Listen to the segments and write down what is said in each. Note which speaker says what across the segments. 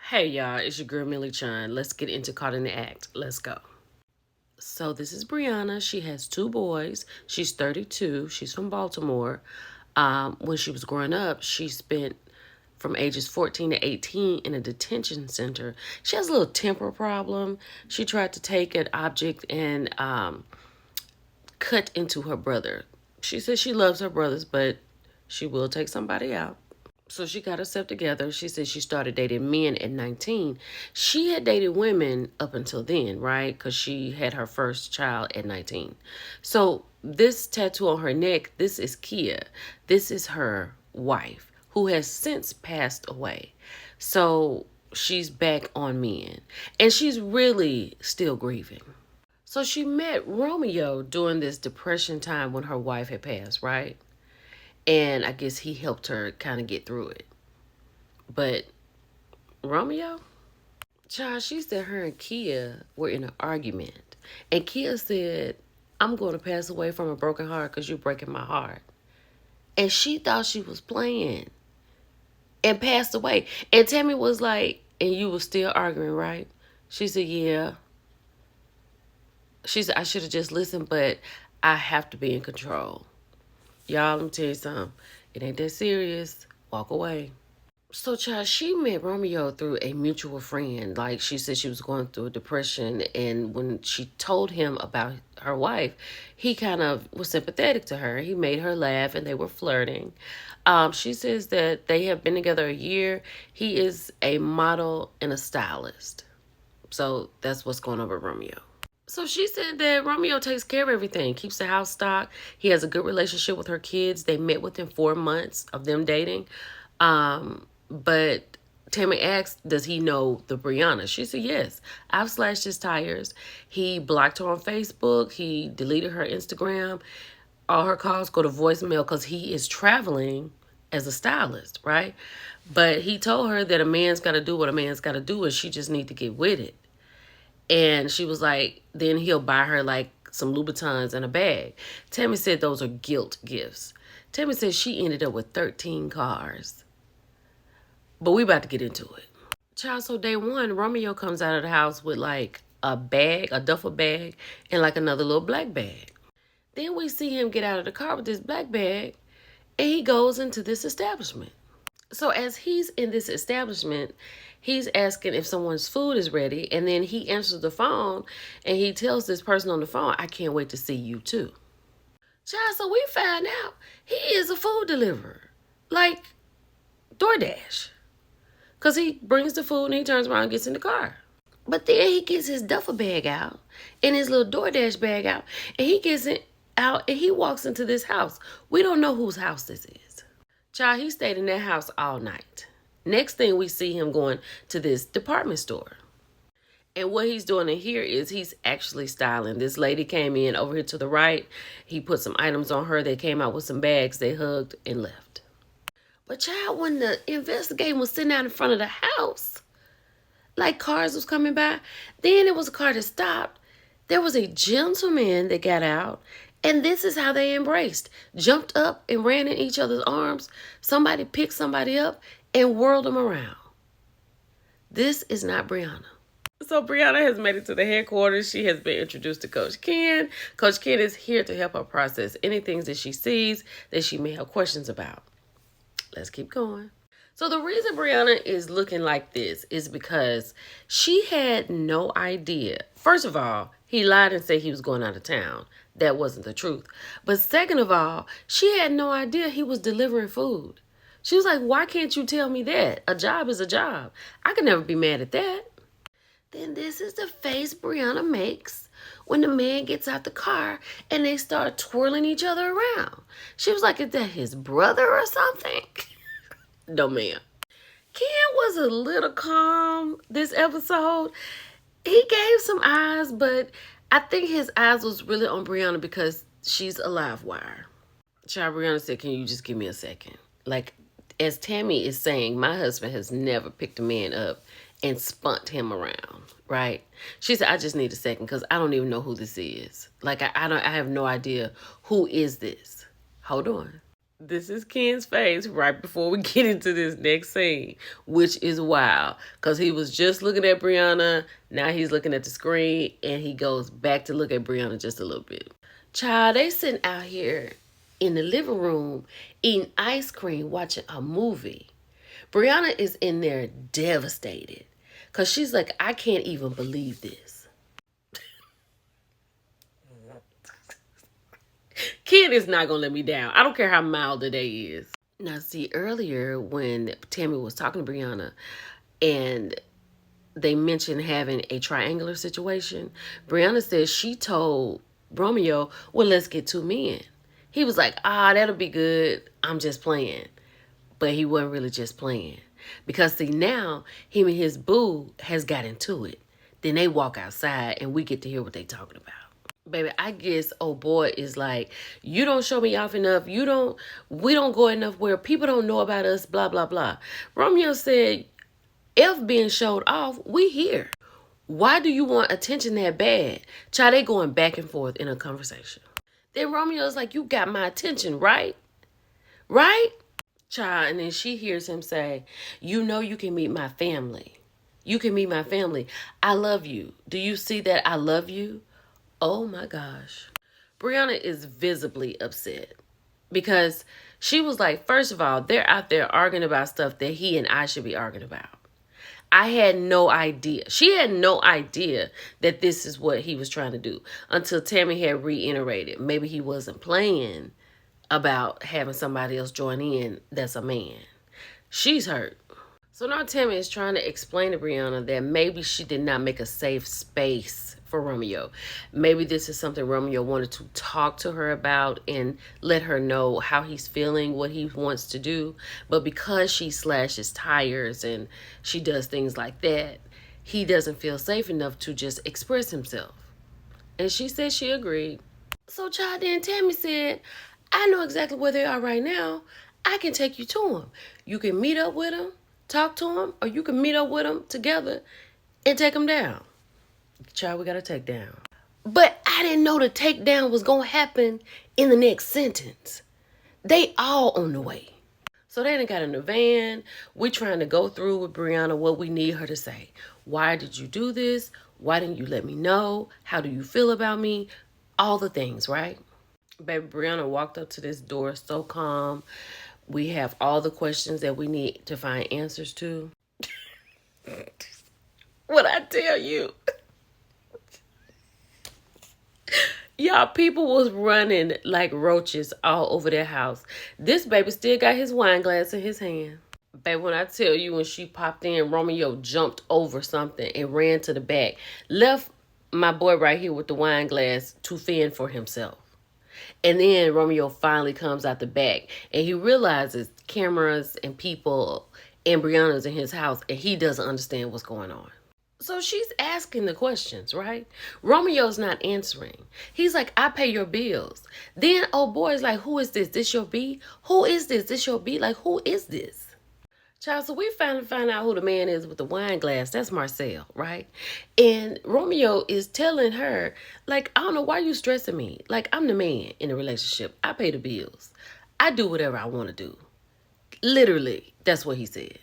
Speaker 1: Hey y'all, it's your girl Millie Chun. Let's get into Caught in the Act. Let's go. So this is Briana. She has two boys. She's 32. She's from Baltimore. When she was growing up, she spent from ages 14 to 18 in a detention center. She has a little temper problem. She tried to take an object and cut into her brother. She says she loves her brothers, but she will take somebody out. So she got herself together. She said she started dating men at 19. She had dated women up until then, right? Because she had her first child at 19. So this tattoo on her neck, this is Kia. This is her wife who has since passed away. So she's back on men. And she's really still grieving. So she met Romeo during this depression time when her wife had passed, right? And I guess he helped her kind of get through it. But Romeo? Child, she said her and Kia were in an argument. And Kia said, I'm going to pass away from a broken heart because you're breaking my heart. And she thought she was playing and passed away. And Tammy was like, and you were still arguing, right? She said, yeah. She said, I should have just listened, but I have to be in control. Y'all, let me tell you something. It ain't that serious. Walk away. So, child, she met Romeo through a mutual friend. Like, she said she was going through a depression. And when she told him about her wife, he kind of was sympathetic to her. He made her laugh and they were flirting. She says that they have been together a year. He is a model and a stylist. So, that's what's going on with Romeo. So she said that Romeo takes care of everything, keeps the house stocked. He has a good relationship with her kids. They met within 4 months of them dating. But Tammy asked, does he know the Briana? She said, yes. I've slashed his tires. He blocked her on Facebook. He deleted her Instagram. All her calls go to voicemail because he is traveling as a stylist, right? But he told her that a man's got to do what a man's got to do and she just need to get with it. And she was like, then he'll buy her like some Louboutins and a bag. Tammy said those are guilt gifts. Tammy said she ended up with 13 cars. But we about to get into it. Child, so day one, Romeo comes out of the house with like a bag, a duffel bag, and like another little black bag. Then we see him get out of the car with this black bag, and he goes into this establishment. So as he's in this establishment, he's asking if someone's food is ready, and then he answers the phone, and he tells this person on the phone, I can't wait to see you too. Child, so we find out he is a food deliverer, like DoorDash. Because he brings the food and he turns around and gets in the car. But then he gets his duffel bag out and his little DoorDash bag out, and he gets it out and he walks into this house. We don't know whose house this is. Child, he stayed in that house all night. Next thing we see him going to this department store. And what he's doing in here is he's actually styling. This lady came in over here to the right. He put some items on her. They came out with some bags. They hugged and left. But child, when the investigator was sitting out in front of the house, like cars was coming by, then it was a car that stopped. There was a gentleman that got out. And this is how they embraced. Jumped up and ran in each other's arms. Somebody picked somebody up and whirled them around. This is not Briana. So Briana has made it to the headquarters. She has been introduced to Coach Ken. Coach Ken is here to help her process anything that she sees that she may have questions about. Let's keep going. So the reason Briana is looking like this is because she had no idea. First of all, he lied and said he was going out of town. That wasn't the truth. But second of all, she had no idea he was delivering food. She was like, why can't you tell me that? A job is a job. I can never be mad at that. Then this is the face Briana makes when the man gets out the car and they start twirling each other around. She was like, is that his brother or something? No, ma'am. Ken was a little calm this episode. He gave some eyes, but I think his eyes was really on Briana because she's a live wire. Child, Briana said, can you just give me a second? Like, as Tammy is saying, my husband has never picked a man up and spunt him around, right? She said, I just need a second because I don't even know who this is. Like, I have no idea who is this. Hold on. This is Ken's face right before we get into this next scene, which is wild. Because he was just looking at Briana. Now he's looking at the screen. And he goes back to look at Briana just a little bit. Child, they sitting out here in the living room eating ice cream, watching a movie. Briana is in there devastated. Because she's like, I can't even believe this. Ken is not going to let me down. I don't care how mild the day is. Now, see, earlier when Tammy was talking to Briana and they mentioned having a triangular situation, Briana said she told Romeo, well, let's get two men. He was like, that'll be good. I'm just playing. But he wasn't really just playing. Because, see, now him and his boo has got into it. Then they walk outside and we get to hear what they talking about. Baby, I guess old boy is like, you don't show me off enough. We don't go enough where people don't know about us, blah, blah, blah. Romeo said, if being showed off, we here. Why do you want attention that bad? Child, they going back and forth in a conversation. Then Romeo's like, you got my attention, right? Right? Child, and then she hears him say, you know you can meet my family. You can meet my family. I love you. Do you see that I love you? Oh my gosh. Briana is visibly upset because she was like, first of all, they're out there arguing about stuff that he and I should be arguing about. I had no idea. She had no idea that this is what he was trying to do until Tammy had reiterated. Maybe he wasn't playing about having somebody else join in that's a man. She's hurt. So now Tammy is trying to explain to Briana that maybe she did not make a safe space for Romeo. Maybe this is something Romeo wanted to talk to her about and let her know how he's feeling, what he wants to do. But because she slashes tires and she does things like that, he doesn't feel safe enough to just express himself. And she said she agreed. So child, then Tammy said, I know exactly where they are right now. I can take you to them. You can meet up with them, talk to them, or you can meet up with them together and take them down. Child, we got to take down. But I didn't know the takedown was going to happen in the next sentence. They all on the way. So they done got in the van. We trying to go through with Briana what we need her to say. Why did you do this? Why didn't you let me know? How do you feel about me? All the things, right? Baby, Briana walked up to this door so calm. We have all the questions that we need to find answers to. What I tell you? Y'all, people was running like roaches all over their house. This baby still got his wine glass in his hand. Baby, when I tell you when she popped in, Romeo jumped over something and ran to the back. Left my boy right here with the wine glass to fend for himself. And then Romeo finally comes out the back and he realizes cameras and people and Brianna's in his house and he doesn't understand what's going on. So she's asking the questions, right? Romeo's not answering. He's like, I pay your bills. Then old boy's like, who is this? This your B? Who is this? This your B? Like, who is this? Child, so we finally find out who the man is with the wine glass. That's Marcel, right? And Romeo is telling her, like, I don't know why you stressing me. Like, I'm the man in the relationship. I pay the bills. I do whatever I want to do. Literally, that's what he said.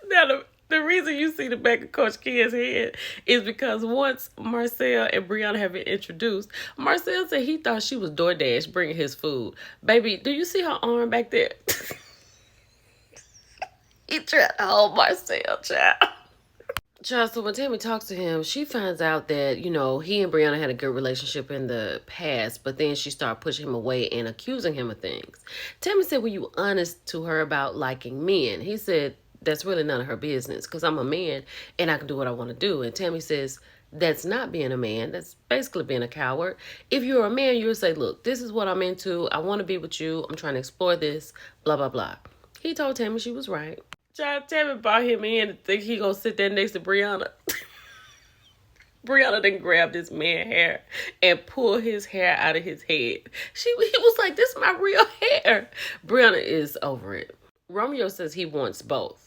Speaker 1: Now, the reason you see the back of Coach Ken's head is because once Marcel and Briana have been introduced, Marcel said he thought she was DoorDash bringing his food. Baby, do you see her arm back there? He tried to hold Marcel, child. Child, so when Tammy talks to him, she finds out that, you know, he and Briana had a good relationship in the past, but then she started pushing him away and accusing him of things. Tammy said, were you honest to her about liking men? He said, that's really none of her business because I'm a man and I can do what I want to do. And Tammy says, that's not being a man. That's basically being a coward. If you're a man, you'll say, look, this is what I'm into. I want to be with you. I'm trying to explore this, blah, blah, blah. He told Tammy she was right. Child, Tammy brought him in and think he gonna sit there next to Briana. Briana then grabbed this man's hair and pulled his hair out of his head. He was like, this is my real hair. Briana is over it. Romeo says he wants both.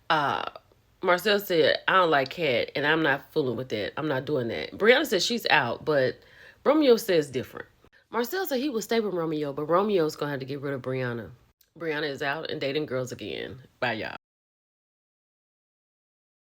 Speaker 1: Marcel said, I don't like cat, and I'm not fooling with that. I'm not doing that. Briana says she's out, but Romeo says different. Marcel said he would stay with Romeo, but Romeo's gonna have to get rid of Briana. Briana is out and dating girls again. Bye, y'all.